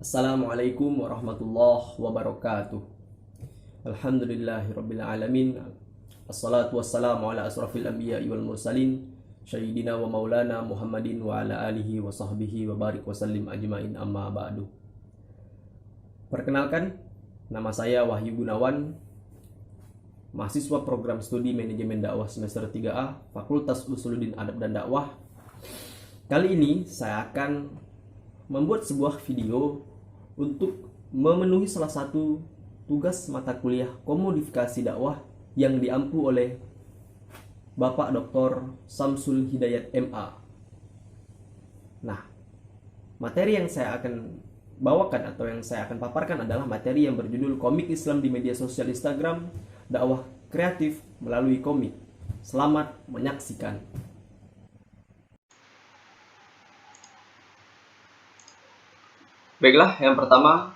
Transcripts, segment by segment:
Assalamualaikum warahmatullahi wabarakatuh. Alhamdulillahirabbil alamin. Assalatu wassalamu ala asrafil anbiya'i wal mursalin sayyidina wa maulana Muhammadin wa ala alihi wa sahbihi wa barik wa sallim ajmain, amma ba'du. Perkenalkan, nama saya Wahyu Gunawan, mahasiswa program studi manajemen dakwah semester 3A, Fakultas Usuluddin Adab dan Dakwah. Kali ini saya akan membuat sebuah video untuk memenuhi salah satu tugas mata kuliah komodifikasi dakwah yang diampu oleh Bapak Dr. Samsul Hidayat MA. Nah, materi yang saya akan bawakan atau yang saya akan paparkan adalah materi yang berjudul Komik Islam di Media Sosial Instagram, Dakwah Kreatif Melalui Komik. Selamat menyaksikan. Baiklah, yang pertama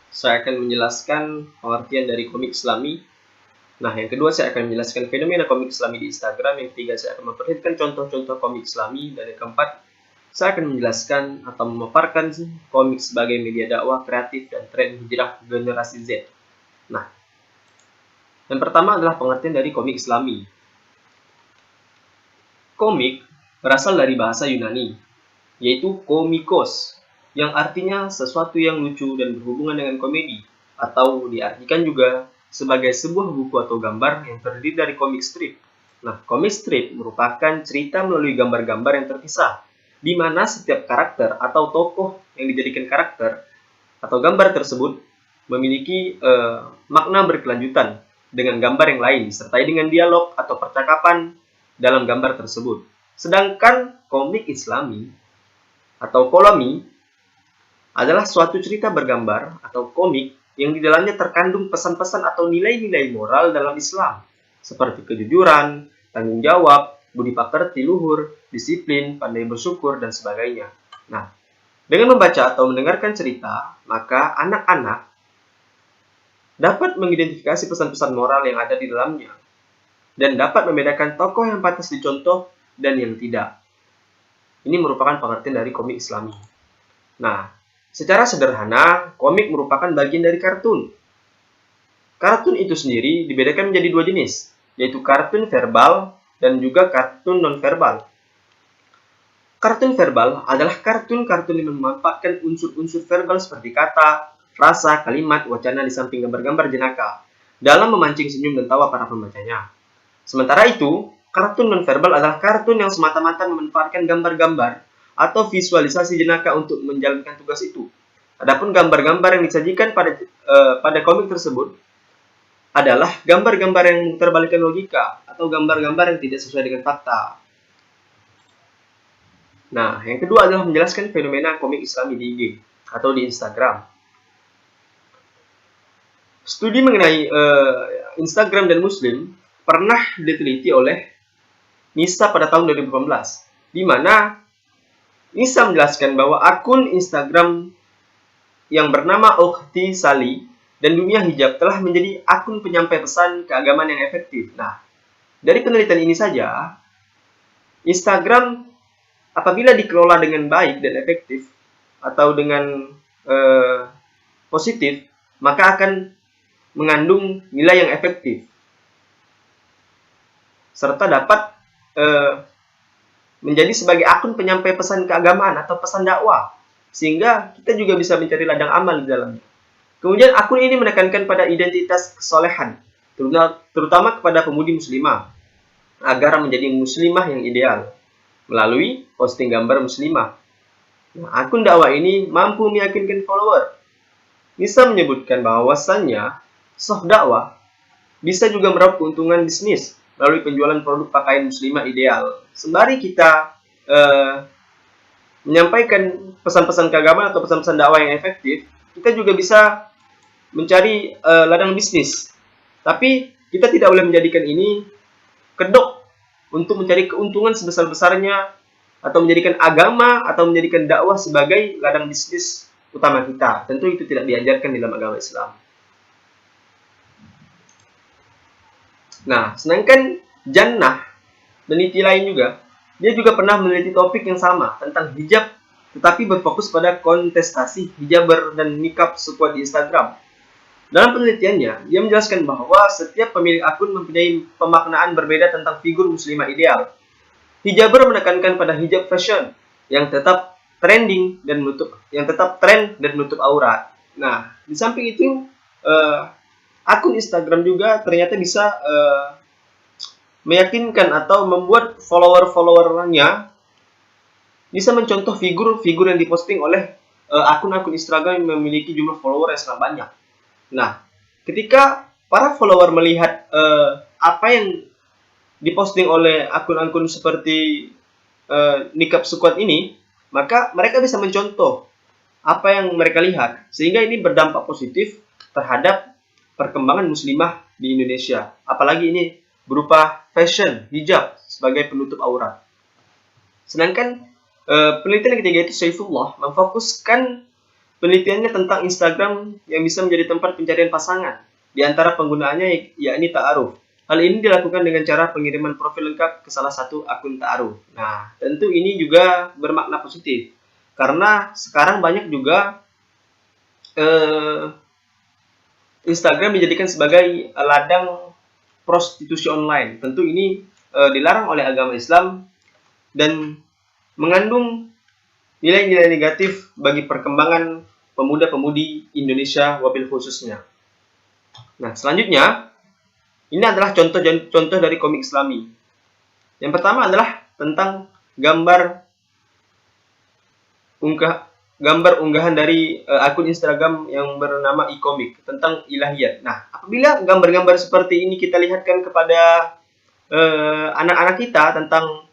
saya akan menjelaskan pengertian dari komik Islami. Nah, yang kedua saya akan menjelaskan fenomena komik Islami di Instagram. Yang ketiga saya akan memperlihatkan contoh-contoh komik Islami. Dan yang keempat saya akan menjelaskan atau memaparkan komik sebagai media dakwah kreatif dan tren hijrah generasi Z. Nah, yang pertama adalah pengertian dari komik Islami. Komik berasal dari bahasa Yunani, yaitu komikos, yang artinya sesuatu yang lucu dan berhubungan dengan komedi, atau diartikan juga sebagai sebuah buku atau gambar yang terdiri dari komik strip. Nah, komik strip merupakan cerita melalui gambar-gambar yang terpisah, di mana setiap karakter atau tokoh yang dijadikan karakter atau gambar tersebut memiliki makna berkelanjutan dengan gambar yang lain, disertai dengan dialog atau percakapan dalam gambar tersebut. Sedangkan komik Islami atau kolami adalah suatu cerita bergambar atau komik yang di dalamnya terkandung pesan-pesan atau nilai-nilai moral dalam Islam, seperti kejujuran, tanggung jawab, budi pekerti luhur, disiplin, pandai bersyukur, dan sebagainya. Nah, dengan membaca atau mendengarkan cerita, maka anak-anak dapat mengidentifikasi pesan-pesan moral yang ada di dalamnya, dan dapat membedakan tokoh yang pantas dicontoh dan yang tidak. Ini merupakan pengertian dari komik Islami. Nah, secara sederhana, komik merupakan bagian dari kartun. Kartun itu sendiri dibedakan menjadi dua jenis, yaitu kartun verbal dan juga kartun non-verbal. Kartun verbal adalah kartun-kartun yang memanfaatkan unsur-unsur verbal seperti kata, frasa, kalimat, wacana di samping gambar-gambar jenaka dalam memancing senyum dan tawa para pembacanya. Sementara itu, kartun non-verbal adalah kartun yang semata-mata memanfaatkan gambar-gambar atau visualisasi jenaka untuk menjalankan tugas itu. Adapun gambar-gambar yang disajikan pada komik tersebut adalah gambar-gambar yang terbalikkan logika atau gambar-gambar yang tidak sesuai dengan fakta. Nah, yang kedua adalah menjelaskan fenomena komik Islami di IG atau di Instagram. Studi mengenai Instagram dan Muslim pernah diteliti oleh Nisa pada tahun 2018, di mana Nisa menjelaskan bahwa akun Instagram yang bernama Ukhti Sali dan Dunia Hijab telah menjadi akun penyampai pesan keagamaan yang efektif. Nah, dari penelitian ini saja, Instagram apabila dikelola dengan baik dan efektif atau dengan positif, maka akan mengandung nilai yang efektif serta dapat menjadi sebagai akun penyampai pesan keagamaan atau pesan dakwah, sehingga kita juga bisa mencari ladang amal di dalamnya. Kemudian akun ini menekankan pada identitas kesolehan, terutama kepada pemudi muslimah, agar menjadi muslimah yang ideal, melalui posting gambar muslimah. Nah, akun dakwah ini mampu meyakinkan follower. Nisa menyebutkan bahwasannya soft dakwah bisa juga meraup keuntungan bisnis melalui penjualan produk pakaian muslimah ideal. Sembari kita menyampaikan pesan-pesan keagamaan atau pesan-pesan dakwah yang efektif, kita juga bisa mencari ladang bisnis. Tapi kita tidak boleh menjadikan ini kedok untuk mencari keuntungan sebesar-besarnya atau menjadikan agama atau menjadikan dakwah sebagai ladang bisnis utama kita. Tentu itu tidak diajarkan dalam agama Islam. Nah, sedangkan Jannah, peneliti lain juga, dia juga pernah meneliti topik yang sama tentang hijab tetapi berfokus pada kontestasi, hijaber, dan nikab sekuat di Instagram. Dalam penelitiannya, dia menjelaskan bahwa setiap pemilik akun mempunyai pemaknaan berbeda tentang figur muslimah ideal. Hijaber menekankan pada hijab fashion yang tetap trending dan tren dan menutup aurat. Nah, di samping itu akun Instagram juga ternyata bisa meyakinkan atau membuat follower-followernya bisa mencontoh figur-figur yang diposting oleh akun-akun Instagram yang memiliki jumlah follower yang sangat banyak. Nah, ketika para follower melihat apa yang diposting oleh akun-akun seperti nikab sekuat ini, maka mereka bisa mencontoh apa yang mereka lihat, sehingga ini berdampak positif terhadap perkembangan muslimah di Indonesia. Apalagi ini berupa fashion, hijab sebagai penutup aurat. Sedangkan penelitian yang ketiga itu Saifullah memfokuskan penelitiannya tentang Instagram yang bisa menjadi tempat pencarian pasangan. Di antara penggunaannya yakni ta'aruf. Hal ini dilakukan dengan cara pengiriman profil lengkap ke salah satu akun ta'aruf. Nah, tentu ini juga bermakna positif. Karena sekarang banyak juga Instagram dijadikan sebagai ladang prostitusi online. Tentu ini dilarang oleh agama Islam dan mengandung nilai-nilai negatif bagi perkembangan pemuda-pemudi Indonesia wabil khususnya. Nah, selanjutnya ini adalah contoh dari komik Islami. Yang pertama adalah tentang gambar unggahan dari akun Instagram yang bernama iComik tentang ilahiyat. Nah, apabila gambar-gambar seperti ini kita lihatkan kepada anak-anak kita tentang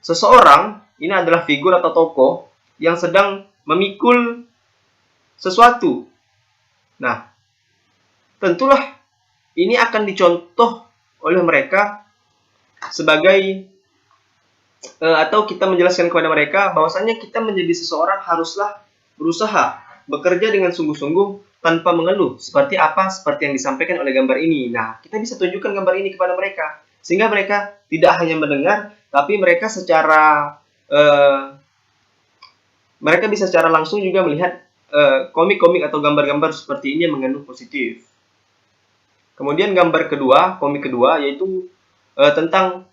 seseorang, ini adalah figur atau tokoh yang sedang memikul sesuatu. Nah, tentulah ini akan dicontoh oleh mereka sebagai atau kita menjelaskan kepada mereka bahwasanya kita menjadi seseorang haruslah berusaha bekerja dengan sungguh-sungguh tanpa mengeluh. Seperti yang disampaikan oleh gambar ini. Nah, kita bisa tunjukkan gambar ini kepada mereka sehingga mereka tidak hanya mendengar, tapi mereka bisa secara langsung juga melihat komik-komik atau gambar-gambar seperti ini yang mengandung positif. Kemudian gambar kedua, komik kedua yaitu tentang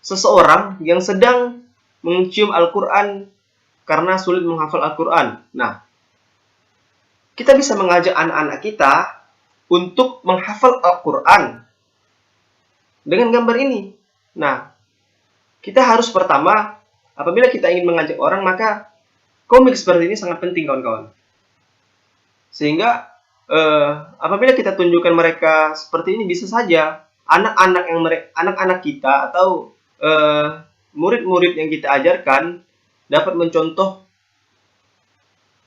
seseorang yang sedang mencium Al-Quran karena sulit menghafal Al-Quran. Nah, kita bisa mengajak anak-anak kita untuk menghafal Al-Quran dengan gambar ini. Nah, kita harus pertama, apabila kita ingin mengajak orang, maka komik seperti ini sangat penting, kawan-kawan. Sehingga apabila kita tunjukkan mereka seperti ini, bisa saja anak-anak kita atau murid-murid yang kita ajarkan dapat mencontoh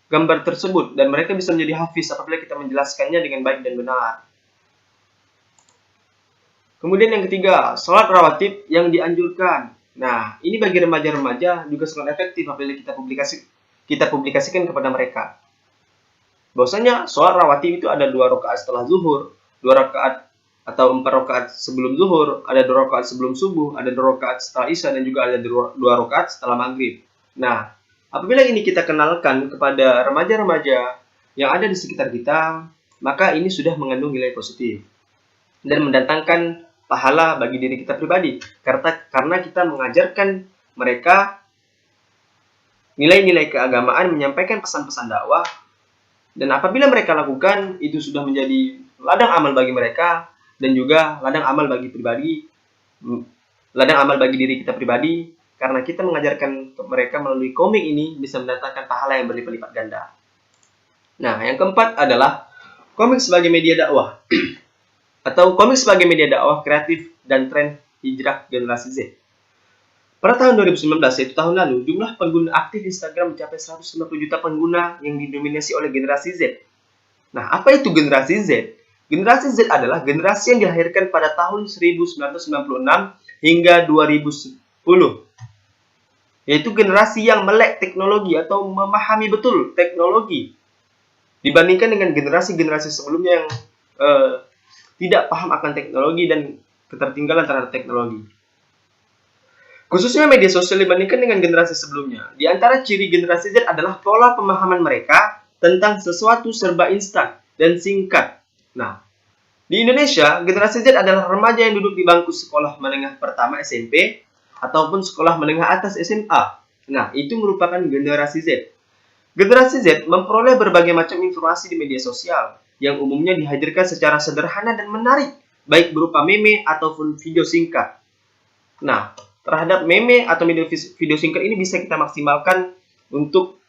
gambar tersebut dan mereka bisa menjadi hafiz apabila kita menjelaskannya dengan baik dan benar. Kemudian yang ketiga, sholat rawatib yang dianjurkan. Nah, ini bagi remaja-remaja juga sangat efektif apabila kita publikasikan kepada mereka. Bahwasanya sholat rawatib itu ada 2 rakaat setelah zuhur, 2 rakaat atau 4 rakaat sebelum zuhur, ada 2 rakaat sebelum subuh, ada 2 rakaat setelah isya, dan juga ada 2 rakaat setelah maghrib. Nah, apabila ini kita kenalkan kepada remaja-remaja yang ada di sekitar kita, maka ini sudah mengandung nilai positif dan mendatangkan pahala bagi diri kita pribadi. Karena kita mengajarkan mereka nilai-nilai keagamaan, menyampaikan pesan-pesan dakwah, dan apabila mereka lakukan, itu sudah menjadi ladang amal bagi mereka, dan juga ladang amal bagi diri kita pribadi, karena kita mengajarkan mereka melalui komik ini bisa mendatangkan pahala yang berlipat-lipat ganda. Nah, yang keempat adalah komik sebagai media dakwah atau komik sebagai media dakwah kreatif dan tren hijrah generasi Z. Pada tahun 2019, yaitu tahun lalu, jumlah pengguna aktif Instagram mencapai 150 juta pengguna yang didominasi oleh generasi Z. Nah, apa itu generasi Z? Generasi Z adalah generasi yang dilahirkan pada tahun 1996 hingga 2010. Yaitu generasi yang melek teknologi atau memahami betul teknologi dibandingkan dengan generasi-generasi sebelumnya yang tidak paham akan teknologi dan ketertinggalan terhadap teknologi. Khususnya media sosial dibandingkan dengan generasi sebelumnya. Di antara ciri generasi Z adalah pola pemahaman mereka tentang sesuatu serba instan dan singkat. Nah, di Indonesia, generasi Z adalah remaja yang duduk di bangku sekolah menengah pertama SMP ataupun sekolah menengah atas SMA. Nah, itu merupakan generasi Z. Generasi Z memperoleh berbagai macam informasi di media sosial yang umumnya dihadirkan secara sederhana dan menarik, baik berupa meme ataupun video singkat. Nah, terhadap meme atau video singkat ini bisa kita maksimalkan untuk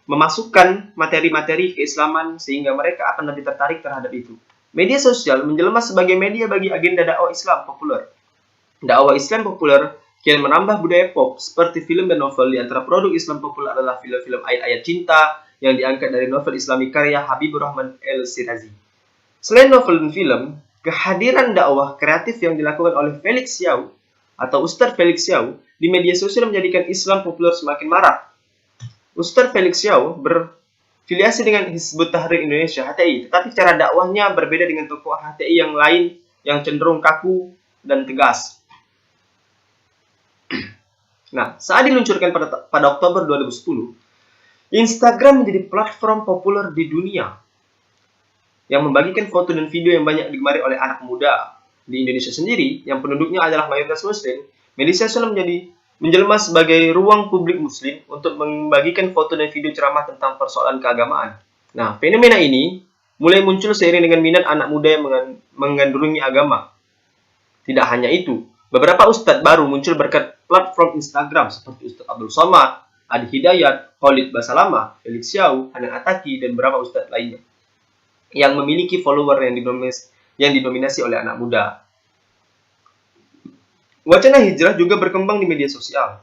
memasukkan materi-materi keislaman sehingga mereka akan lebih tertarik terhadap itu. Media sosial menjelma sebagai media bagi agenda dakwah Islam populer. Dakwah Islam populer kian menambah budaya pop seperti film dan novel. Di antara produk Islam populer adalah film-film ayat-ayat cinta yang diangkat dari novel Islami karya Habibur Rahman El-Sirazi. Selain novel dan film, kehadiran dakwah kreatif yang dilakukan oleh Felix Xiao atau Ustadz Felix Xiao di media sosial menjadikan Islam populer semakin marak. Ustadz Felix Xiao berfiliasi dengan Hizbut Tahrir Indonesia (HTI), tetapi cara dakwahnya berbeda dengan tokoh HTI yang lain yang cenderung kaku dan tegas. Nah, saat diluncurkan pada Oktober 2010, Instagram menjadi platform populer di dunia yang membagikan foto dan video yang banyak digemari oleh anak muda. Di Indonesia sendiri, yang penduduknya adalah mayoritas Muslim, media sosial menjelma sebagai ruang publik Muslim untuk membagikan foto dan video ceramah tentang persoalan keagamaan. Nah, fenomena ini mulai muncul seiring dengan minat anak muda yang menggandrungi agama. Tidak hanya itu, beberapa ustadz baru muncul berkat platform Instagram seperti Ustadz Abdul Somad, Adi Hidayat, Khalid Basalama, Felix Xiao, Hanan Ataki, dan beberapa ustadz lainnya yang memiliki follower yang didominasi oleh anak muda. Wacana hijrah juga berkembang di media sosial.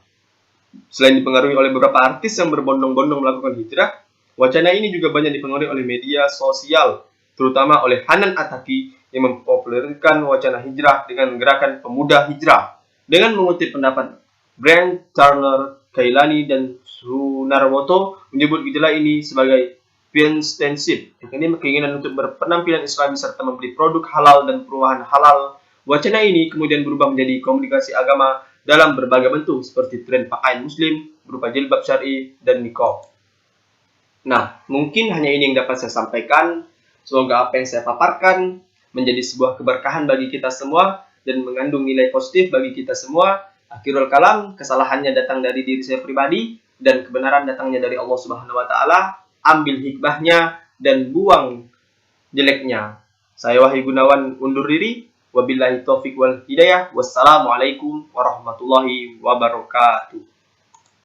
Selain dipengaruhi oleh beberapa artis yang berbondong-bondong melakukan hijrah, wacana ini juga banyak dipengaruhi oleh media sosial, terutama oleh Hanan Ataki yang mempopulerkan wacana hijrah dengan gerakan pemuda hijrah. Dengan mengutip pendapat Brent Turner, Kailani, dan Sunarwoto menyebut gejala ini sebagai Pienstensip, ini keinginan untuk berpenampilan Islami serta membeli produk halal dan perumahan halal. Wacana ini kemudian berubah menjadi komunikasi agama dalam berbagai bentuk seperti tren pakaian muslim berupa jilbab syar'i dan niqab. Nah, mungkin hanya ini yang dapat saya sampaikan. Semoga apa yang saya paparkan menjadi sebuah keberkahan bagi kita semua dan mengandung nilai positif bagi kita semua. Akhirul kalam, kesalahannya datang dari diri saya pribadi dan kebenaran datangnya dari Allah Subhanahu wa taala. Ambil hikmahnya dan buang jeleknya. Saya Wahyu Gunawan undur diri. Wabillahi taufiq wal hidayah. Wassalamualaikum warahmatullahi wabarakatuh.